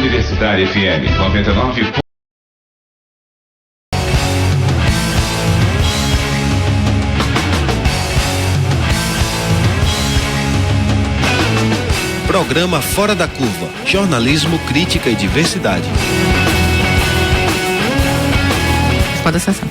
Universitária FM 99. Programa Fora da Curva, jornalismo, crítica e diversidade. Pode acessar.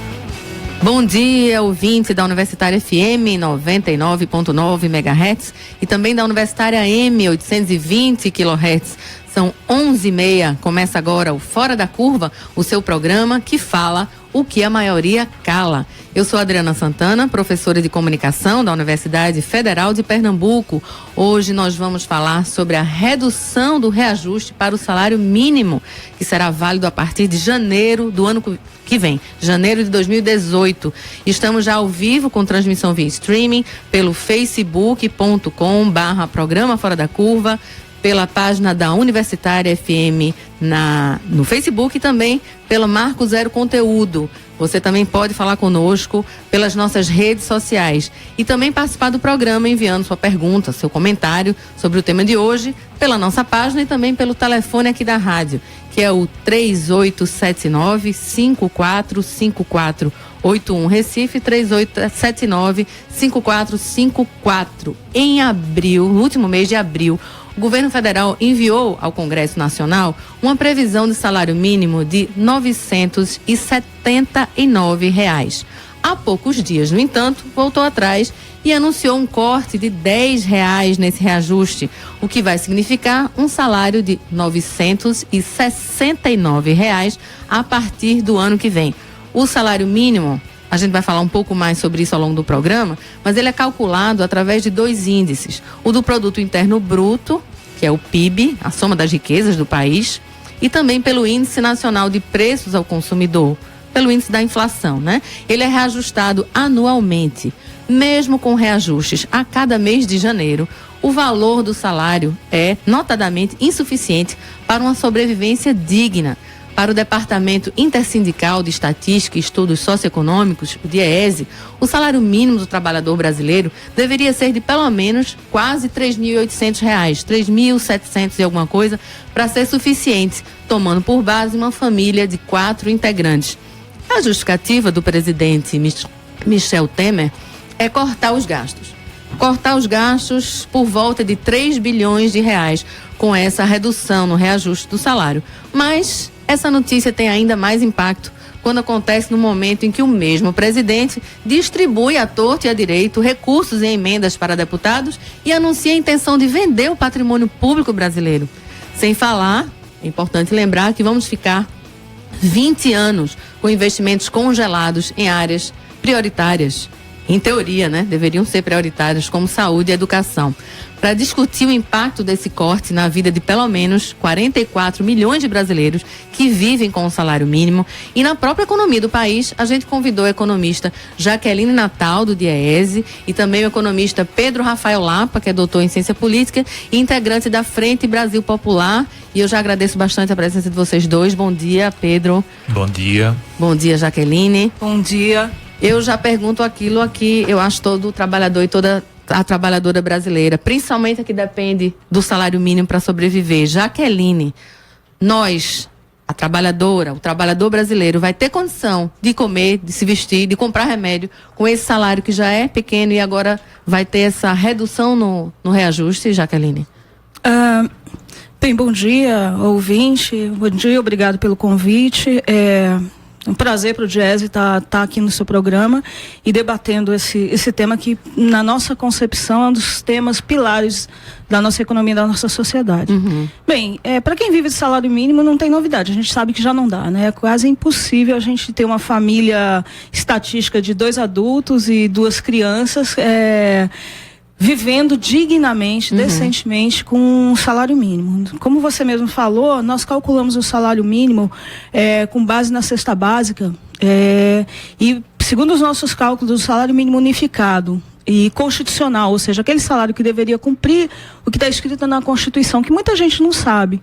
Bom dia, ouvinte da Universitária FM 99.9 MHz e também da Universitária M 820 kHz. São 11h30. Começa agora o Fora da Curva, o seu programa que fala o que a maioria cala. Eu sou Adriana Santana, professora de comunicação da Universidade Federal de Pernambuco. Hoje nós vamos falar sobre a redução do reajuste para o salário mínimo, que será válido a partir de janeiro do ano que vem, janeiro de 2018. Estamos já ao vivo com transmissão via streaming pelo facebook.com/programa Fora da Curva, pela página da Universitária FM no Facebook e também pela Marco Zero Conteúdo. Você também pode falar conosco pelas nossas redes sociais e também participar do programa enviando sua pergunta, seu comentário sobre o tema de hoje pela nossa página e também pelo telefone aqui da rádio, que é o 3879-545481 Recife, 3879-5454. Em abril, no último mês de abril, o governo federal enviou ao Congresso Nacional uma previsão de salário mínimo de R$ 979. Há poucos dias, no entanto, voltou atrás e anunciou um corte de R$ 10 nesse reajuste, o que vai significar um salário de R$ 969 a partir do ano que vem. O salário mínimo, a gente vai falar um pouco mais sobre isso ao longo do programa, mas ele é calculado através de dois índices. O do Produto Interno Bruto, que é o PIB, a soma das riquezas do país, e também pelo Índice Nacional de Preços ao Consumidor, pelo índice da inflação, né? Ele é reajustado anualmente. Mesmo com reajustes a cada mês de janeiro, o valor do salário é notadamente insuficiente para uma sobrevivência digna. Para o Departamento Intersindical de Estatística e Estudos Socioeconômicos, o DIEESE, o salário mínimo do trabalhador brasileiro deveria ser de pelo menos quase R$ 3.800, R$ 3.700 e alguma coisa, para ser suficiente, tomando por base uma família de 4 integrantes. A justificativa do presidente Michel Temer é cortar os gastos. Cortar os gastos por volta de 3 bilhões de reais com essa redução no reajuste do salário. Mas essa notícia tem ainda mais impacto quando acontece no momento em que o mesmo presidente distribui à torto e à direito recursos e emendas para deputados e anuncia a intenção de vender o patrimônio público brasileiro. Sem falar, é importante lembrar que vamos ficar 20 anos com investimentos congelados em áreas prioritárias. Em teoria, né? Deveriam ser prioritárias como saúde e educação. Para discutir o impacto desse corte na vida de pelo menos 44 milhões de brasileiros que vivem com o salário mínimo e na própria economia do país, a gente convidou a economista Jaqueline Natal, do DIEESE, e também o economista Pedro Rafael Lapa, que é doutor em ciência política e integrante da Frente Brasil Popular. E eu já agradeço bastante a presença de vocês dois. Bom dia, Pedro. Bom dia. Bom dia, Jaqueline. Bom dia. Eu já pergunto aquilo aqui, eu acho todo trabalhador e toda a trabalhadora brasileira, principalmente a que depende do salário mínimo para sobreviver. Jaqueline, nós, a trabalhadora, o trabalhador brasileiro, vai ter condição de comer, de se vestir, de comprar remédio com esse salário que já é pequeno e agora vai ter essa redução no reajuste, Jaqueline? Bem, bom dia, ouvinte. Bom dia, obrigado pelo convite. É um prazer para o DIEESE estar aqui no seu programa e debatendo esse tema que, na nossa concepção, é um dos temas pilares da nossa economia e da nossa sociedade. Uhum. Bem, para quem vive de salário mínimo não tem novidade, a gente sabe que já não dá, né? É quase impossível a gente ter uma família estatística de 2 adultos e 2 crianças vivendo dignamente, decentemente, com um salário mínimo. Como você mesmo falou, nós calculamos o salário mínimo com base na cesta básica e, segundo os nossos cálculos, o salário mínimo unificado e constitucional, ou seja, aquele salário que deveria cumprir o que está escrito na Constituição, que muita gente não sabe,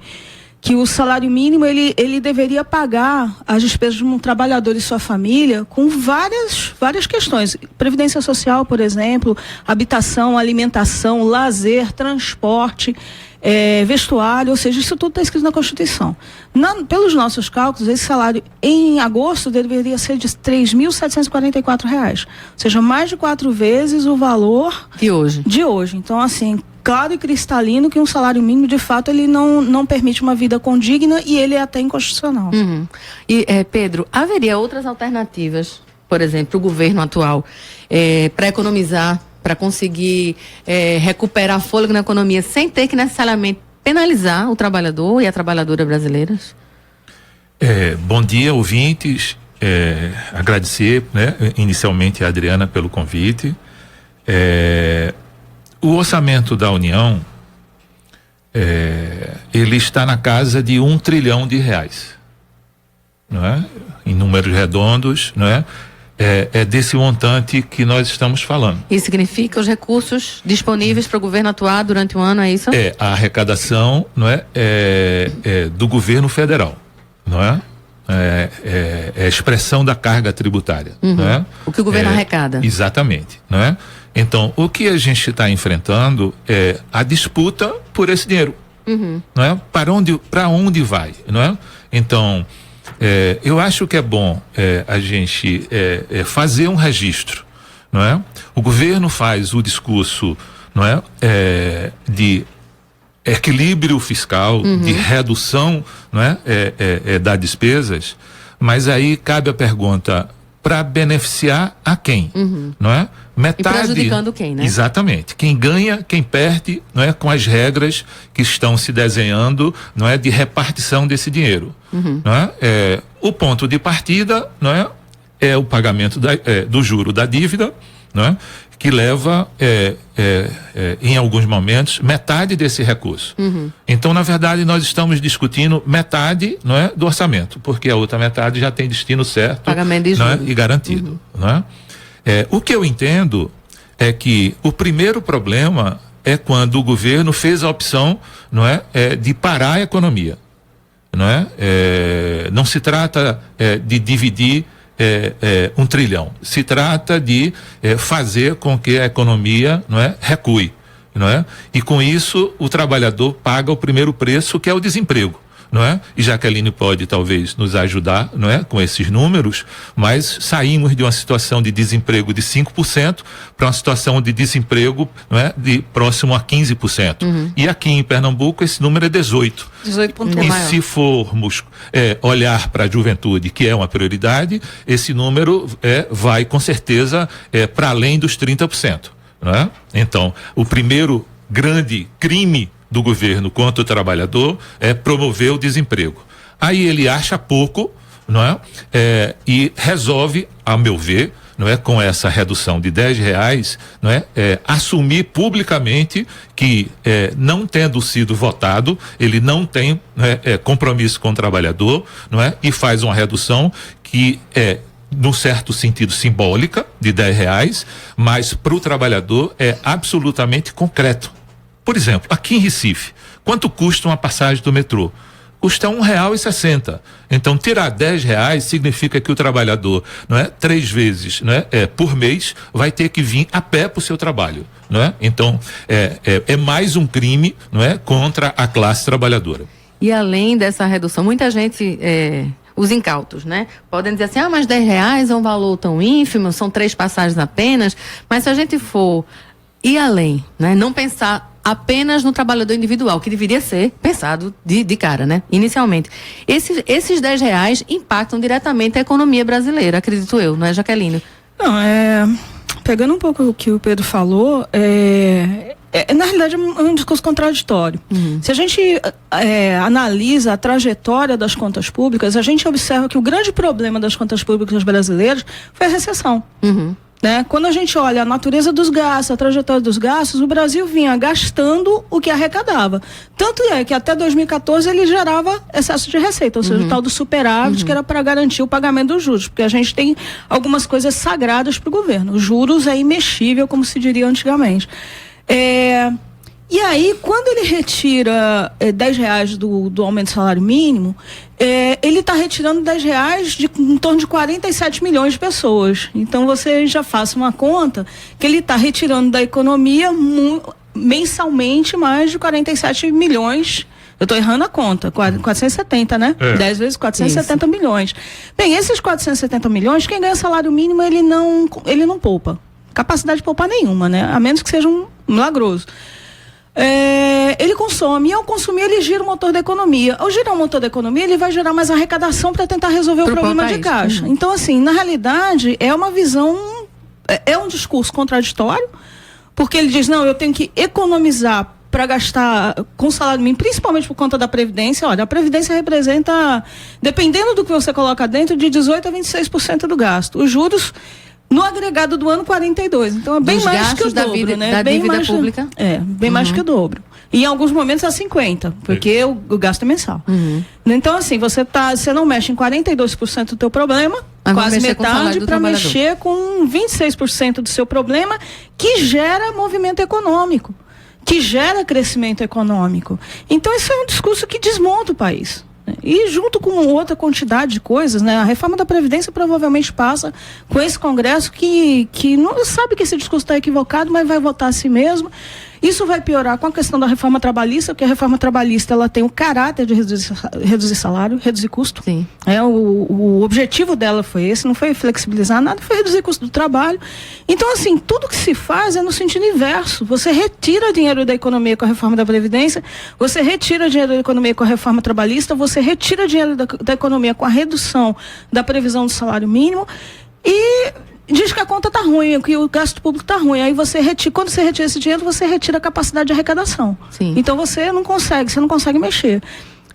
que o salário mínimo ele deveria pagar as despesas de um trabalhador e sua família com várias questões. Previdência social, por exemplo, habitação, alimentação, lazer, transporte, vestuário, ou seja, isso tudo está escrito na Constituição. Pelos nossos cálculos, esse salário em agosto deveria ser de R$ 3.744, ou seja, mais de 4 vezes o valor de hoje. Então, assim, claro e cristalino que um salário mínimo, de fato, ele não permite uma vida condigna e ele é até inconstitucional. E, Pedro, haveria outras alternativas, por exemplo, o governo atual, para economizar, para conseguir recuperar fôlego na economia sem ter que necessariamente penalizar o trabalhador e a trabalhadora brasileiras? Bom dia, ouvintes. Agradecer, né, inicialmente a Adriana pelo convite. O orçamento da União, ele está na casa de R$1 trilhão, não é? Em números redondos, não é? É desse montante que nós estamos falando. Isso significa os recursos disponíveis para o governo atuar durante o ano, é isso? A arrecadação, não é? Do governo federal, não é? É a expressão da carga tributária, não é? O que o governo arrecada. Exatamente, não é? Então, o que a gente está enfrentando é a disputa por esse dinheiro, não é? Para onde vai, não é? Então, eu acho que é bom a gente fazer um registro, não é? O governo faz o discurso, não é? De equilíbrio fiscal, de redução, não é? Das despesas, mas aí cabe a pergunta: para beneficiar a quem, não é? Metade, e prejudicando quem, né? Exatamente. Quem ganha, quem perde, não é? Com as regras que estão se desenhando, não é? De repartição desse dinheiro, não é? O ponto de partida, não é o pagamento do juro da dívida, não é? Que leva, em alguns momentos, metade desse recurso. Então, na verdade, nós estamos discutindo metade, não é, do orçamento, porque a outra metade já tem destino certo, pagamento de juros, e garantido, não é? O que eu entendo é que o primeiro problema é quando o governo fez a opção, não é, de parar a economia, não é? Não se trata de dividir R$1 trilhão. Se trata de fazer com que a economia, não é, recue, não é? E com isso o trabalhador paga o primeiro preço, que é o desemprego, não é? E Jaqueline pode talvez nos ajudar, não é, com esses números, mas saímos de uma situação de desemprego de 5% para uma situação de desemprego, não é, de próximo a 15%. E aqui em Pernambuco esse número é 18. 18,1. E se formos olhar para a juventude, que é uma prioridade, esse número vai com certeza para além dos 30%, não é? Então, o primeiro grande crime do governo contra o trabalhador é promover o desemprego. Aí ele acha pouco, não é? E resolve, a meu ver, não é, com essa redução de R$10, não é, assumir publicamente que, não tendo sido votado, ele não tem, né, compromisso com o trabalhador, não é? E faz uma redução que num certo sentido simbólica, de R$10, mas para o trabalhador é absolutamente concreto. Por exemplo, aqui em Recife, quanto custa uma passagem do metrô? Custa R$1,60. Então, tirar R$10 significa que o trabalhador, não é, 3 vezes, não é, por mês, vai ter que vir a pé para o seu trabalho, não é? Então, é mais um crime, não é, contra a classe trabalhadora. E além dessa redução, muita gente, os incautos, né, podem dizer assim: mas R$10 é um valor tão ínfimo, são 3 passagens apenas. Mas se a gente for ir além, né, não pensar apenas no trabalhador individual, que deveria ser pensado de cara, né? Inicialmente. Esses R$10 impactam diretamente a economia brasileira, acredito eu, não é, Jaqueline? Não, pegando um pouco o que o Pedro falou, na realidade é um discurso contraditório. Se a gente analisa a trajetória das contas públicas, a gente observa que o grande problema das contas públicas brasileiras foi a recessão. Né? Quando a gente olha a natureza dos gastos, a trajetória dos gastos, o Brasil vinha gastando o que arrecadava. Tanto é que até 2014 ele gerava excesso de receita, ou seja, o tal do superávit, que era para garantir o pagamento dos juros, porque a gente tem algumas coisas sagradas para o governo. Os juros é imexível, como se diria antigamente. E aí, quando ele retira R$10 do aumento do salário mínimo, ele está retirando R$10 de em torno de 47 milhões de pessoas. Então, você já faça uma conta que ele está retirando da economia mensalmente mais de 47 milhões. Eu estou errando a conta, 470, né? 10 vezes 470 milhões. Bem, esses 470 milhões, quem ganha salário mínimo, ele não poupa. Capacidade de poupar nenhuma, né? A menos que seja um milagroso. Ele consome, e ao consumir ele gira o motor da economia. Ao girar o motor da economia, ele vai gerar mais arrecadação para tentar resolver o problema de caixa. Então, assim, na realidade, é uma visão, é um discurso contraditório, porque ele diz, não, eu tenho que economizar para gastar com salário mínimo, principalmente por conta da Previdência. Olha, a Previdência representa, dependendo do que você coloca dentro, de 18% a 26% do gasto. Os juros no agregado do ano 42%. Então é bem dos mais que o dobro, né? Da bem dívida mais, pública? Bem mais que o dobro. E em alguns momentos é 50%, porque o gasto é mensal. Então, assim, você não mexe em 42% do teu problema, quase metade, para mexer com 26% do seu problema, que gera movimento econômico, que gera crescimento econômico. Então, isso é um discurso que desmonta o país. E junto com outra quantidade de coisas, né? A reforma da Previdência provavelmente passa com esse Congresso que não sabe que esse discurso está equivocado, mas vai votar a si mesmo. Isso vai piorar com a questão da reforma trabalhista, porque a reforma trabalhista ela tem o caráter de reduzir salário, reduzir custo. Sim. O objetivo dela foi esse, não foi flexibilizar nada, foi reduzir custo do trabalho. Então, assim, tudo que se faz é no sentido inverso. Você retira dinheiro da economia com a reforma da Previdência, você retira dinheiro da economia com a reforma trabalhista, você retira dinheiro da economia com a redução da previsão do salário mínimo e diz que a conta está ruim, que o gasto público está ruim. Aí você retira, quando você retira esse dinheiro, você retira a capacidade de arrecadação. Sim. Então você não consegue mexer.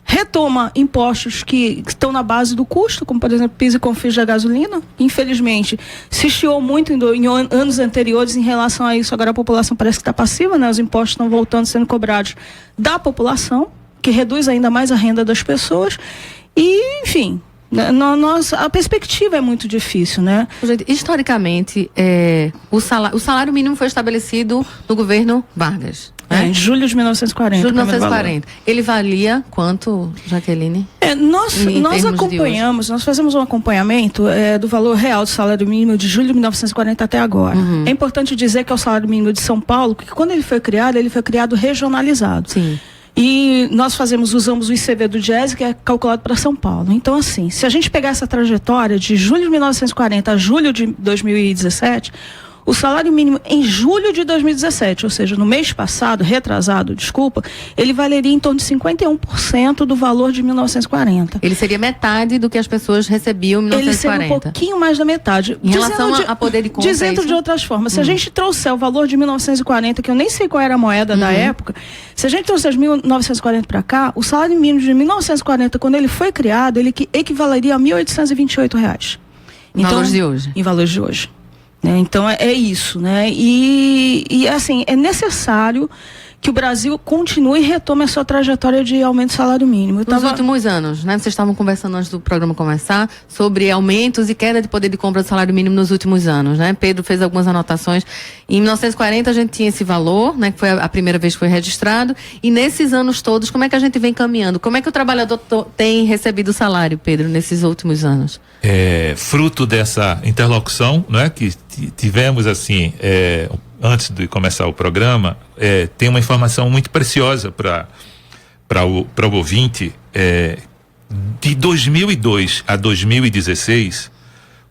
Retoma impostos que estão na base do custo, como por exemplo PIS e CONFINS da gasolina. Infelizmente, se chiou muito em anos anteriores em relação a isso. Agora a população parece que está passiva, né? Os impostos estão voltando, sendo cobrados da população, que reduz ainda mais a renda das pessoas. E, enfim, a perspectiva é muito difícil, né? Gente, historicamente, o salário mínimo foi estabelecido no governo Vargas. Em julho de 1940. Julho de 1940. Ele valia quanto, Jaqueline? Nós acompanhamos, nós fazemos um acompanhamento do valor real do salário mínimo de julho de 1940 até agora. É importante dizer que é o salário mínimo de São Paulo, porque quando ele foi criado regionalizado. Sim. E nós usamos o ICV do Diese, que é calculado para São Paulo. Então, assim, se a gente pegar essa trajetória de julho de 1940 a julho de 2017, o salário mínimo em julho de 2017, ou seja, no mês passado, ele valeria em torno de 51% do valor de 1940. Ele seria metade do que as pessoas recebiam em 1940. Ele seria um pouquinho mais da metade. Em relação a poder de compra. Dizendo de outras formas, se a gente trouxer o valor de 1940, que eu nem sei qual era a moeda da época, se a gente trouxer de 1940 para cá, o salário mínimo de 1940, quando ele foi criado, ele equivaleria a R$ 1.828. Em valores de hoje. Em valores de hoje. Então é isso, né? E assim, é necessário que o Brasil continue e retome a sua trajetória de aumento do salário mínimo. Nos últimos anos, né? Vocês estavam conversando antes do programa começar sobre aumentos e queda de poder de compra do salário mínimo nos últimos anos, né? Pedro fez algumas anotações. Em 1940 a gente tinha esse valor, né? Que foi a primeira vez que foi registrado. E nesses anos todos, como é que a gente vem caminhando? Como é que o trabalhador tem recebido o salário, Pedro, nesses últimos anos? Fruto dessa interlocução, né? Que tivemos assim, antes de começar o programa, tem uma informação muito preciosa para o ouvinte. De 2002 a 2016,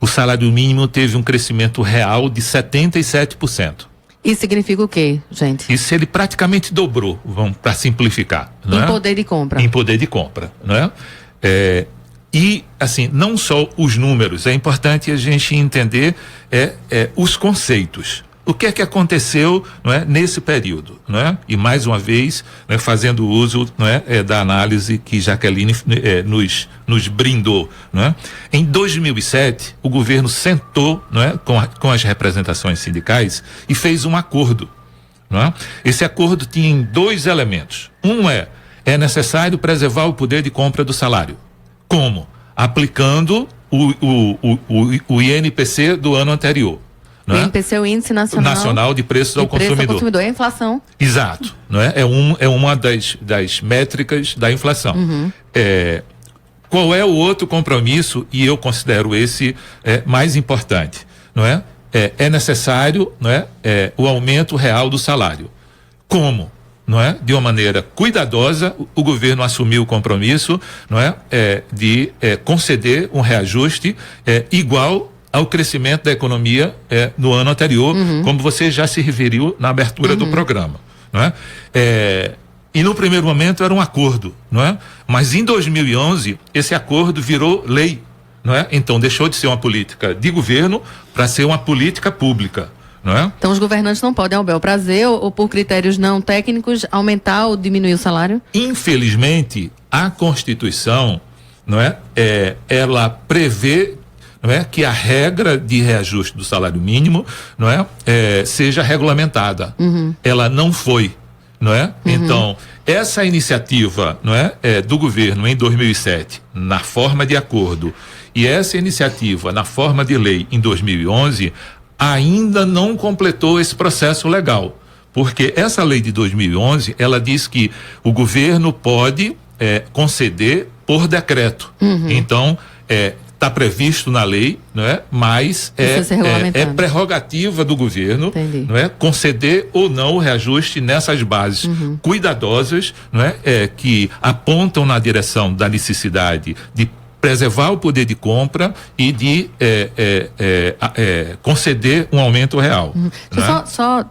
o salário mínimo teve um crescimento real de 77%. Isso significa o quê, gente? Isso ele praticamente dobrou, vamos para simplificar. Não em poder de compra. Em poder de compra, não é? E, assim, não só os números, é importante a gente entender os conceitos. O que é que aconteceu, não é, nesse período, não é? E mais uma vez, né, fazendo uso, não é, da análise que Jaqueline nos brindou, não é? Em 2007, o governo sentou, não é, com as representações sindicais e fez um acordo, não é? Esse acordo tinha 2 elementos. Um é necessário preservar o poder de compra do salário. Como? Aplicando o INPC do ano anterior. O INPC é o Índice Nacional de Preços ao Consumidor. É a inflação. Exato. Não é? É uma das métricas da inflação. Qual é o outro compromisso? E eu considero esse mais importante. Não é? É necessário, não é, o aumento real do salário. como, não é? De uma maneira cuidadosa, o governo assumiu o compromisso, não é? De conceder um reajuste igual ao crescimento da economia no ano anterior, como você já se referiu na abertura do programa, não é? E no primeiro momento era um acordo, não é? Mas em 2011 esse acordo virou lei, não é? Então deixou de ser uma política de governo para ser uma política pública, não é? Então os governantes não podem, ao bel prazer ou por critérios não técnicos, aumentar ou diminuir o salário? Infelizmente, a Constituição, não é? Ela prevê, não é, que a regra de reajuste do salário mínimo, não é, seja regulamentada. Ela não foi, não é? Então, essa iniciativa, não é, do governo em 2007, na forma de acordo, e essa iniciativa na forma de lei em 2011, ainda não completou esse processo legal, porque essa lei de 2011, ela diz que o governo pode conceder por decreto. Então, está previsto na lei, não é? Mas é prerrogativa do governo, não é? Conceder ou não o reajuste nessas bases cuidadosas, não é? Que apontam na direção da necessidade de preservar o poder de compra e de conceder um aumento real. Só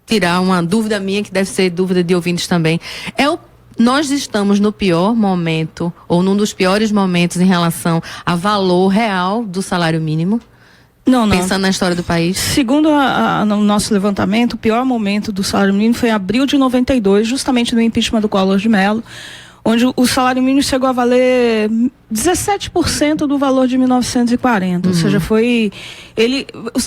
tirar uma dúvida minha, que deve ser dúvida de ouvintes também. Nós estamos no pior momento, ou num dos piores momentos em relação a valor real do salário mínimo? Não. Pensando na história do país. Segundo o nosso levantamento, o pior momento do salário mínimo foi em abril de 92, justamente no impeachment do Collor de Mello, onde o salário mínimo chegou a valer 17% do valor de 1940, ou seja,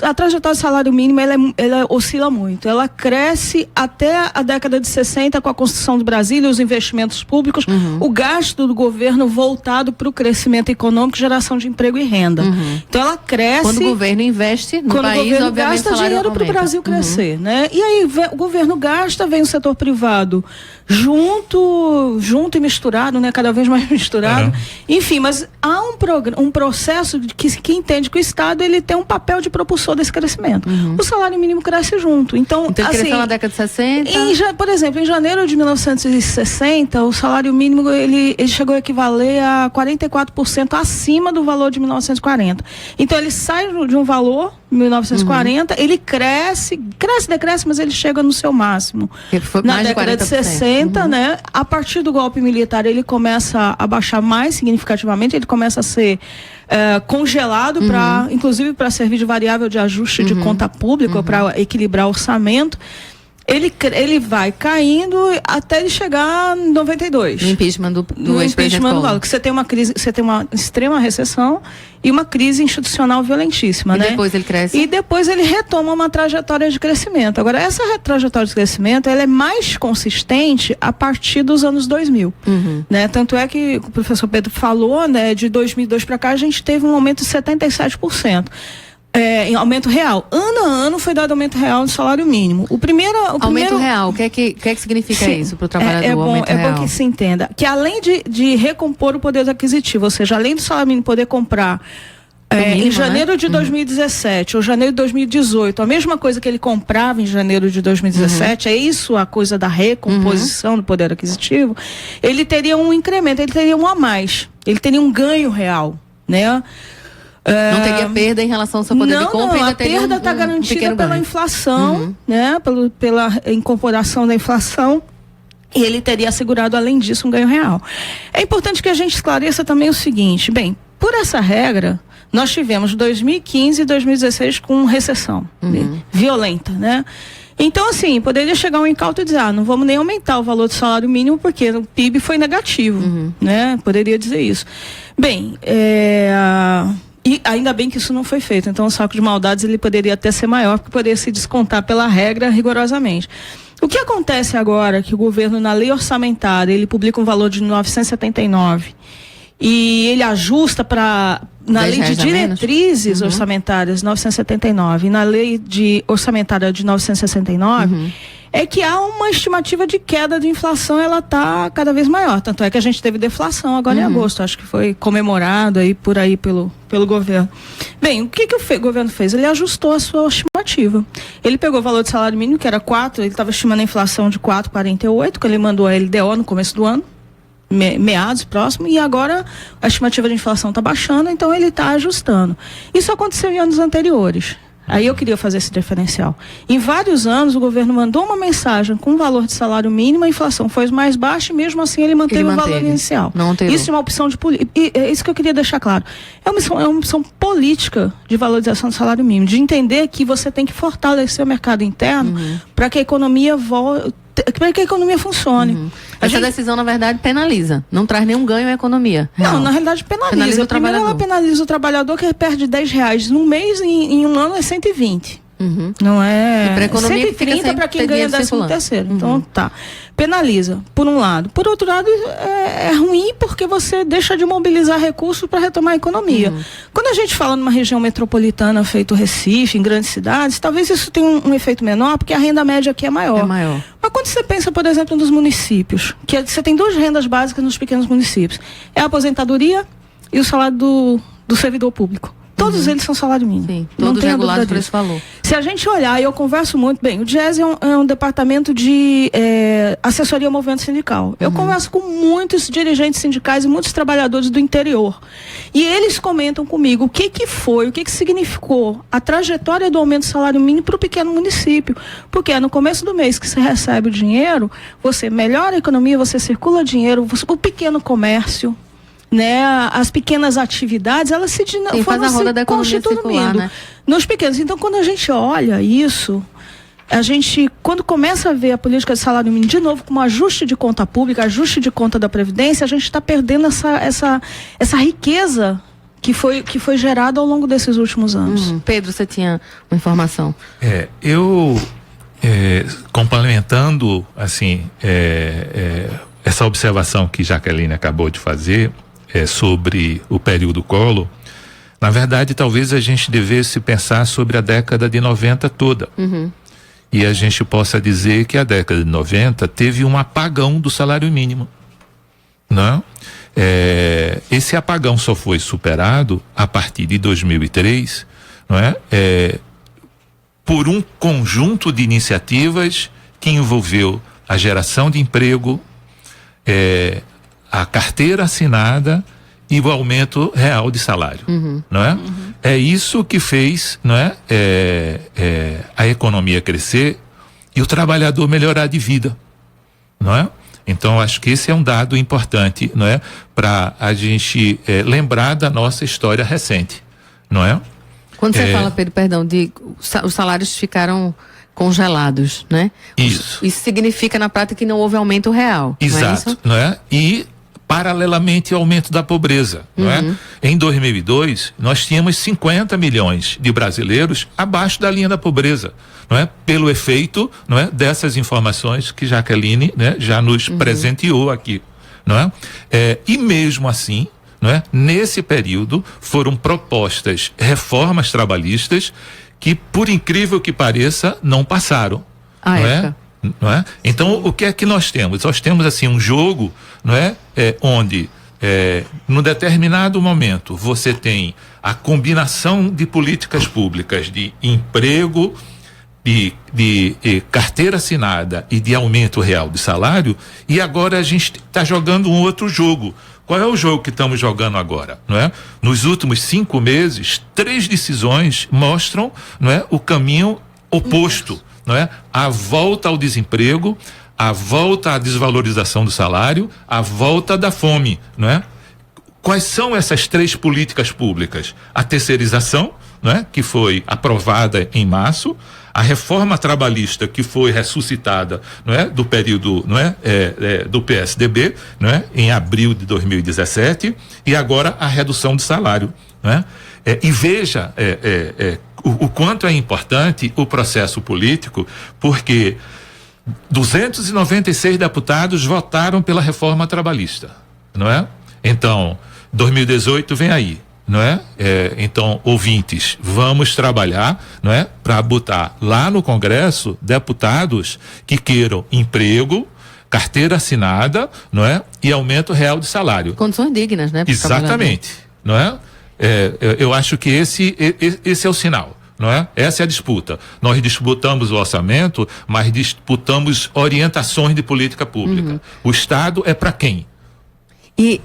a trajetória do salário mínimo, ela oscila muito, ela cresce até a década de 60 com a construção do Brasil e os investimentos públicos, o gasto do governo voltado para o crescimento econômico, geração de emprego e renda. Então ela cresce... Quando o governo investe no país, obviamente o governo gasta dinheiro para o Brasil crescer, né? E aí o governo gasta, vem o setor privado junto e misturado, né? Cada vez mais misturado. Enfim, mas há um processo que entende que o Estado ele tem um papel de propulsor desse crescimento. O salário mínimo cresce junto. Então ele cresceu na década de 60? Por exemplo, em janeiro de 1960, o salário mínimo ele chegou a equivaler a 44% acima do valor de 1940. Então ele sai de um valor 1940, ele decresce, mas ele chega no seu máximo. Na década de 60, né? A partir do golpe militar, ele começa a baixar mais significativamente, ele começa a ser congelado, inclusive para servir de variável de ajuste de conta pública, para equilibrar o orçamento. Ele vai caindo até ele chegar em 92. No impeachment do ex-presidente Collor. Que você tem uma crise, você tem uma extrema recessão e uma crise institucional violentíssima, né? E depois ele cresce? E depois ele retoma uma trajetória de crescimento. Agora, essa trajetória de crescimento, ela é mais consistente a partir dos anos 2000, né? Tanto é que o professor Pedro falou, né? De 2002 para cá, a gente teve um aumento de 77%. Em aumento real. Ano a ano foi dado aumento real do salário mínimo. Aumento real, o que é que significa isso para o trabalhador? É bom que se entenda que além de recompor o poder aquisitivo, ou seja, além do salário mínimo poder comprar mínimo, em janeiro de 2017 ou janeiro de 2018, a mesma coisa que ele comprava em janeiro de 2017, é isso a coisa da recomposição do poder aquisitivo, ele teria um incremento, ele teria um a mais, ele teria um ganho real, né? Não teria perda em relação ao seu poder de compra? Não, a perda está garantida pela inflação, né? Pela incorporação da inflação, e ele teria assegurado, além disso, um ganho real. É importante que a gente esclareça também o seguinte, bem, por essa regra, nós tivemos 2015 e 2016 com recessão violenta, né? Então, assim, poderia chegar um incauto e dizer, não vamos nem aumentar o valor do salário mínimo porque o PIB foi negativo, né? Poderia dizer isso. Bem, e ainda bem que isso não foi feito. Então o saco de maldades ele poderia até ser maior, porque poderia se descontar pela regra rigorosamente. O que acontece agora que o governo, na lei orçamentária, ele publica um valor de 979 e ele ajusta na lei de diretrizes orçamentárias 979 e na lei orçamentária de 969, é que há uma estimativa de queda de inflação, ela está cada vez maior. Tanto é que a gente teve deflação agora em agosto, acho que foi comemorado aí por aí pelo governo. Bem, o que o governo fez? Ele ajustou a sua estimativa. Ele pegou o valor de salário mínimo, que era 4, ele estava estimando a inflação de 4,48, que ele mandou a LDO no começo do ano, meados próximo, e agora a estimativa de inflação está baixando, então ele está ajustando. Isso aconteceu em anos anteriores. Aí eu queria fazer esse diferencial. Em vários anos, o governo mandou uma mensagem com o valor de salário mínimo, a inflação foi mais baixa e mesmo assim ele manteve o valor inicial. Isso é uma opção de política. É isso que eu queria deixar claro. É uma opção política de valorização do salário mínimo, de entender que você tem que fortalecer o mercado interno para que a economia para que a economia funcione. Essa decisão, na verdade, penaliza. Não traz nenhum ganho à economia. Não, na realidade penaliza. Primeiro ela penaliza o trabalhador que perde R$10 num mês, em um ano é 120. Não é. E para a economia 130 para quem ganha 13º. Então tá. Penaliza, por um lado. Por outro lado, é ruim porque você deixa de mobilizar recursos para retomar a economia. Quando a gente fala numa região metropolitana, feito Recife, em grandes cidades, talvez isso tenha um efeito menor, porque a renda média aqui é maior. Mas quando você pensa, por exemplo, nos municípios, que você tem 2 rendas básicas nos pequenos municípios, é a aposentadoria e o salário do servidor público. Todos eles são salário mínimo. Sim, todos regulados por esse valor. Se a gente olhar, e eu converso muito, bem, o DIES é um departamento de assessoria ao movimento sindical. Eu converso com muitos dirigentes sindicais e muitos trabalhadores do interior. E eles comentam comigo o que significou a trajetória do aumento do salário mínimo para o pequeno município. Porque é no começo do mês que você recebe o dinheiro, você melhora a economia, você circula dinheiro, o pequeno comércio, né, as pequenas atividades, elas foram se constituindo, né? Nos pequenos. Então, quando a gente olha isso, quando começa a ver a política de salário mínimo de novo como ajuste de conta pública, ajuste de conta da Previdência, a gente está perdendo essa riqueza que foi gerada ao longo desses últimos anos. Pedro, você tinha uma informação? Complementando, assim, essa observação que Jaqueline acabou de fazer, sobre o período Collor, na verdade, talvez a gente devesse pensar sobre a década de 90 toda. E a gente possa dizer que a década de 90 teve um apagão do salário mínimo. Não? Esse apagão só foi superado a partir de 2003, não é? Por um conjunto de iniciativas que envolveu a geração de emprego, a carteira assinada e o aumento real de salário, não é? É isso que fez, não é? A economia crescer e o trabalhador melhorar de vida, não é? Então, acho que esse é um dado importante, não é? Para a gente lembrar da nossa história recente, não é? Quando você fala, Pedro, perdão, os salários ficaram congelados, né? Isso. Isso significa, na prática, que não houve aumento real. Exato, não é? E paralelamente ao aumento da pobreza, não é? Em 2002, nós tínhamos 50 milhões de brasileiros abaixo da linha da pobreza, não é? Pelo efeito, não é? Dessas informações que Jaqueline, né, já nos presenteou aqui, não é? E mesmo assim, não é? Nesse período foram propostas reformas trabalhistas que, por incrível que pareça, não passaram, não é? Não é? Então, o que é que nós temos? Nós temos, assim, um jogo, não é? Onde, num determinado momento, você tem a combinação de políticas públicas de emprego, de carteira assinada e de aumento real de salário, e agora a gente está jogando um outro jogo. Qual é o jogo que estamos jogando agora, não é? Nos últimos 5 meses, 3 decisões mostram, não é, o caminho oposto, não é? A volta ao desemprego, a volta à desvalorização do salário, a volta da fome, não é? Quais são essas 3 políticas públicas? A terceirização, não é? Que foi aprovada em março, a reforma trabalhista que foi ressuscitada, não é? Do período, não é? Do PSDB, não é? Em abril de 2017, e agora a redução de salário, não é? E veja o quanto é importante o processo político, porque 296 deputados votaram pela reforma trabalhista, não é? Então, 2018 vem aí, não é? Então, ouvintes, vamos trabalhar, não é? Para botar lá no Congresso deputados que queiram emprego, carteira assinada, não é? E aumento real de salário. Condições dignas, né? Exatamente, não é? Eu acho que esse é o sinal. Não é? Essa é a disputa. Nós disputamos o orçamento, mas disputamos orientações de política pública. O Estado é para quem? E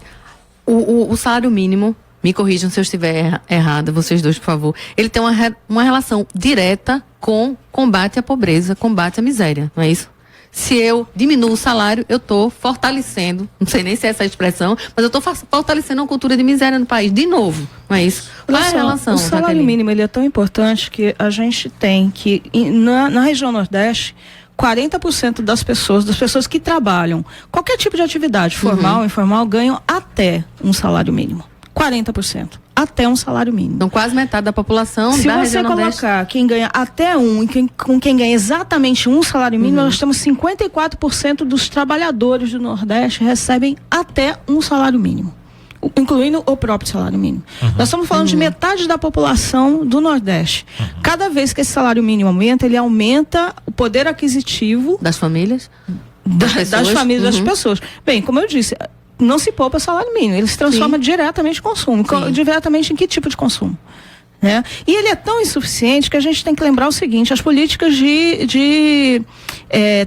o salário mínimo, me corrijam se eu estiver errada, vocês dois, por favor, ele tem uma relação direta com combate à pobreza, combate à miséria, não é isso? Se eu diminuo o salário, eu estou fortalecendo, não sei nem se é essa a expressão, mas eu estou fortalecendo uma cultura de miséria no país, de novo, não é isso? Qual é a relação? O salário mínimo, ele é tão importante que a gente tem que, na região Nordeste, 40% das pessoas que trabalham, qualquer tipo de atividade, formal, informal, ganham até um salário mínimo. 40%. Até um salário mínimo. Então, quase metade da população Se da você região Nordeste. colocar quem ganha até um e com quem ganha exatamente um salário mínimo, nós temos 54% dos trabalhadores do Nordeste recebem até um salário mínimo, incluindo o próprio salário mínimo. Nós estamos falando de metade da população do Nordeste. Cada vez que esse salário mínimo aumenta, ele aumenta o poder aquisitivo Das famílias? das famílias das pessoas. Bem, como eu disse, não se poupa salário mínimo, ele se transforma diretamente em consumo. Diretamente em que tipo de consumo? Né? E ele é tão insuficiente que a gente tem que lembrar o seguinte: as políticas de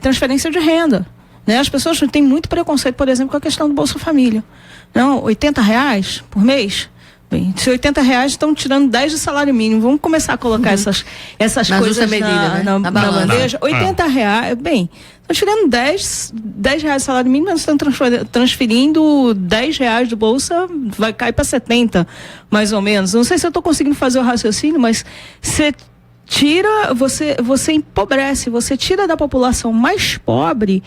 transferência de renda. Né? As pessoas têm muito preconceito, por exemplo, com a questão do Bolsa Família. Não, R$80 por mês? Bem, se R$80 estão tirando 10 de salário mínimo, vamos começar a colocar essas coisas medida, na bandeja. R$80, bem, estão tirando 10 reais de salário mínimo, mas estão transferindo R$10 do Bolsa, vai cair para 70, mais ou menos. Não sei se eu estou conseguindo fazer o raciocínio, mas você empobrece, você tira da população mais pobre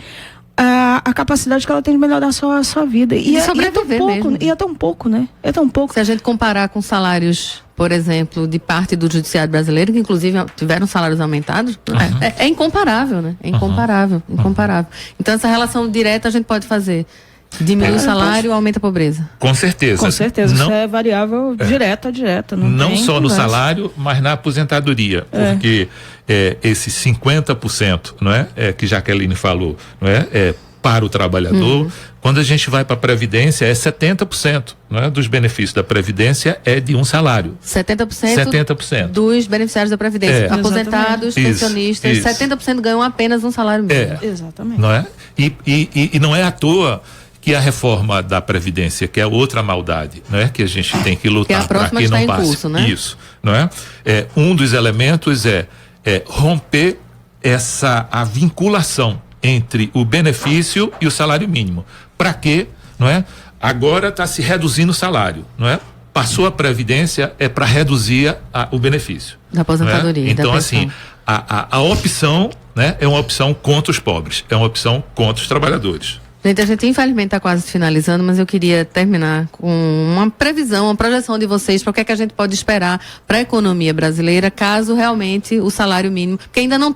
a capacidade que ela tem de melhorar a sua vida. E é tão pouco, mesmo. E é tão pouco, né? É tão pouco. Se a gente comparar com salários, por exemplo, de parte do judiciário brasileiro, que inclusive tiveram salários aumentados, é incomparável, né? É incomparável. Então, essa relação direta a gente pode fazer. Diminui o salário, aumenta a pobreza. Com certeza. Com certeza, isso é variável direta. Não só no salário, mas na aposentadoria. Porque esses 50%, não é? Que Jaqueline falou, não é? Para o trabalhador. Quando a gente vai para a Previdência, é 70%, não é? Dos benefícios da Previdência é de um salário. 70% dos beneficiários da Previdência. Aposentados, pensionistas, 70% ganham apenas um salário mínimo. Exatamente. Não é? E não é à toa que a reforma da Previdência, que é outra maldade, né? Que a gente tem que lutar para que não passe. Curso, né? Isso, não é? Um dos elementos é romper a vinculação entre o benefício e o salário mínimo. Para quê? Não é? Agora está se reduzindo o salário, não é? Passou a Previdência, é para reduzir o benefício. Da aposentadoria. Então, assim, a opção, né? É uma opção contra os pobres, é uma opção contra os trabalhadores. Gente, a gente infelizmente está quase finalizando, mas eu queria terminar com uma previsão, uma projeção de vocês para o que é que a gente pode esperar para a economia brasileira, caso realmente o salário mínimo, que ainda não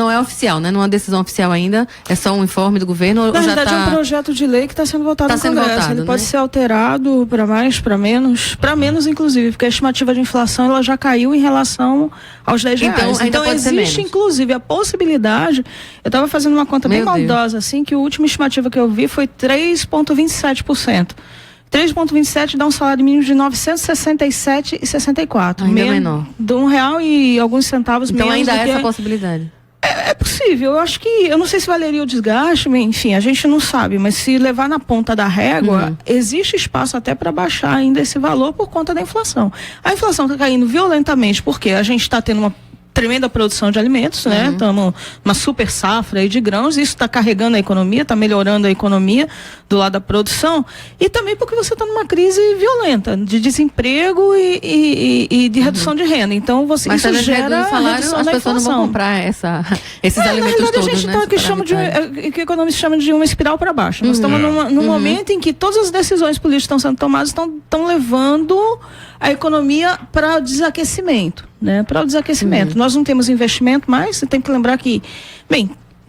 é oficial, né? Não é uma decisão oficial ainda, é só um informe do governo. Na verdade, é um projeto de lei que está sendo votado no Congresso. Ele pode ser alterado para mais, para menos inclusive, porque a estimativa de inflação ela já caiu em relação aos R$10. Então existe inclusive a possibilidade, eu estava fazendo uma conta bem maldosa, assim, que o último estimativa que eu vi foi 3,27%. 3,27 dá um salário mínimo de R$ 967,64. Ainda menor. De R$1 e alguns centavos menos. Então ainda há essa possibilidade. É possível, eu não sei se valeria o desgaste, enfim, a gente não sabe, mas se levar na ponta da régua, existe espaço até para baixar ainda esse valor por conta da inflação. A inflação está caindo violentamente porque a gente está tendo uma tremenda produção de alimentos, né? Estamos uma super safra aí de grãos, isso está carregando a economia, está melhorando a economia do lado da produção, e também porque você está numa crise violenta de desemprego e de redução de renda. Então isso gera redução as da pessoas inflação. Não vão comprar esses alimentos na verdade, todos, a gente né? está que economistas chamam de uma espiral para baixo. Nós estamos num momento em que todas as decisões políticas estão sendo tomadas, estão levando a economia para o desaquecimento, né? Para o desaquecimento. Nós não temos investimento mais, você tem que lembrar que,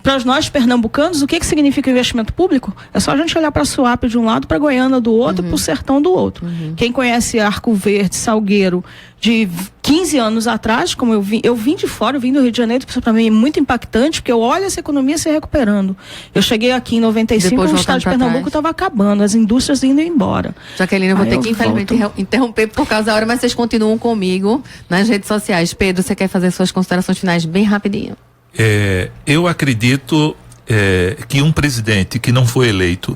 para nós pernambucanos, o que significa investimento público? É só a gente olhar para Suape de um lado, para Goiânia do outro, para o Sertão do outro. Quem conhece Arco Verde, Salgueiro, de 15 anos atrás, como eu vim de fora, eu vim do Rio de Janeiro, isso para mim é muito impactante, porque eu olho essa economia se recuperando. Eu cheguei aqui em 95, o estado de Pernambuco estava acabando, as indústrias indo embora. Jaqueline, eu vou ter que infelizmente interromper por causa da hora, mas vocês continuam comigo nas redes sociais. Pedro, você quer fazer suas considerações finais bem rapidinho? Eu acredito que um presidente que não foi eleito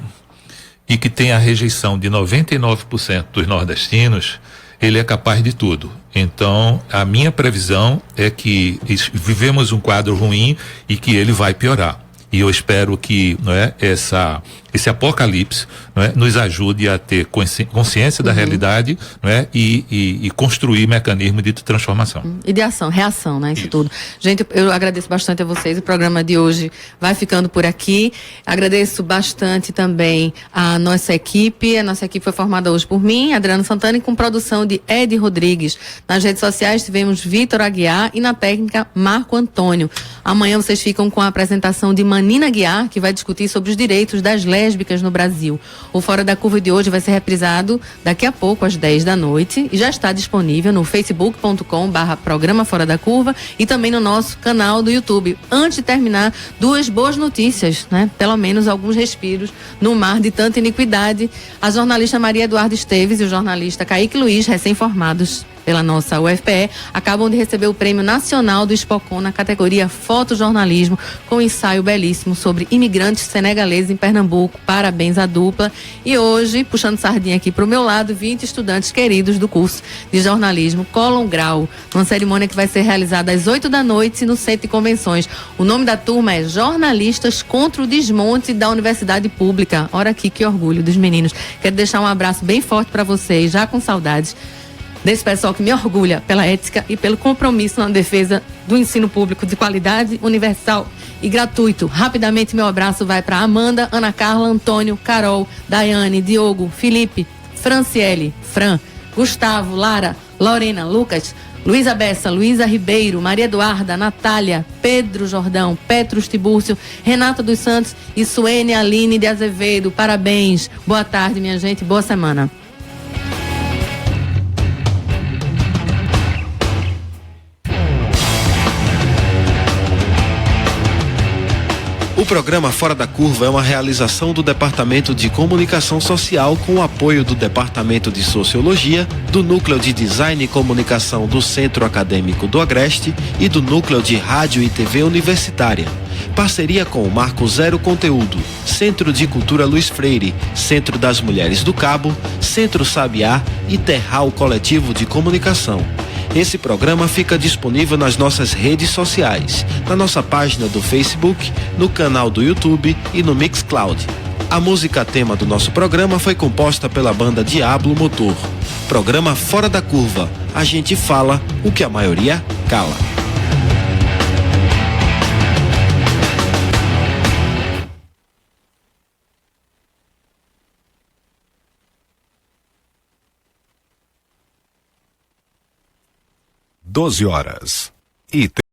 e que tem a rejeição de 99% dos nordestinos, ele é capaz de tudo. Então, a minha previsão é que vivemos um quadro ruim e que ele vai piorar. E eu espero que, não é, esse apocalipse, não é, nos ajude a ter consciência da realidade, não é, e construir mecanismos de transformação. E de reação, né? Isso tudo. Gente, eu agradeço bastante a vocês. O programa de hoje vai ficando por aqui. Agradeço bastante também a nossa equipe. A nossa equipe foi formada hoje por mim, Adriano Santana, e com produção de Ed Rodrigues. Nas redes sociais tivemos Vitor Aguiar e na técnica Marco Antônio. Amanhã vocês ficam com a apresentação de Manina Aguiar, que vai discutir sobre os direitos das lésbicas no Brasil. O Fora da Curva de hoje vai ser reprisado daqui a pouco, às 10 da noite, e já está disponível no facebook.com/programa Fora da Curva e também no nosso canal do YouTube. Antes de terminar, duas boas notícias, né? Pelo menos alguns respiros no mar de tanta iniquidade. A jornalista Maria Eduarda Esteves e o jornalista Kaique Luiz, recém-formados pela nossa UFPE, acabam de receber o Prêmio Nacional do Spocon na categoria Fotojornalismo, com um ensaio belíssimo sobre imigrantes senegaleses em Pernambuco. Parabéns à dupla. E hoje, puxando sardinha aqui para o meu lado, 20 estudantes queridos do curso de jornalismo Colon Grau, uma cerimônia que vai ser realizada às 8 da noite no Centro de Convenções. O nome da turma é Jornalistas contra o Desmonte da Universidade Pública. Ora aqui, que orgulho dos meninos. Quero deixar um abraço bem forte para vocês, já com saudades desse pessoal que me orgulha pela ética e pelo compromisso na defesa do ensino público de qualidade, universal e gratuito. Rapidamente, meu abraço vai para Amanda, Ana Carla, Antônio, Carol, Daiane, Diogo, Felipe, Franciele, Fran, Gustavo, Lara, Lorena, Lucas, Luísa Bessa, Luísa Ribeiro, Maria Eduarda, Natália, Pedro Jordão, Petros Tibúrcio, Renata dos Santos e Suene Aline de Azevedo. Parabéns. Boa tarde, minha gente. Boa semana. O programa Fora da Curva é uma realização do Departamento de Comunicação Social com o apoio do Departamento de Sociologia, do Núcleo de Design e Comunicação do Centro Acadêmico do Agreste e do Núcleo de Rádio e TV Universitária. Parceria com o Marco Zero Conteúdo, Centro de Cultura Luiz Freire, Centro das Mulheres do Cabo, Centro Sabiá e Terral Coletivo de Comunicação. Esse programa fica disponível nas nossas redes sociais, na nossa página do Facebook, no canal do YouTube e no Mixcloud. A música tema do nosso programa foi composta pela banda Diablo Motor. Programa Fora da Curva. A gente fala o que a maioria cala. Doze horas e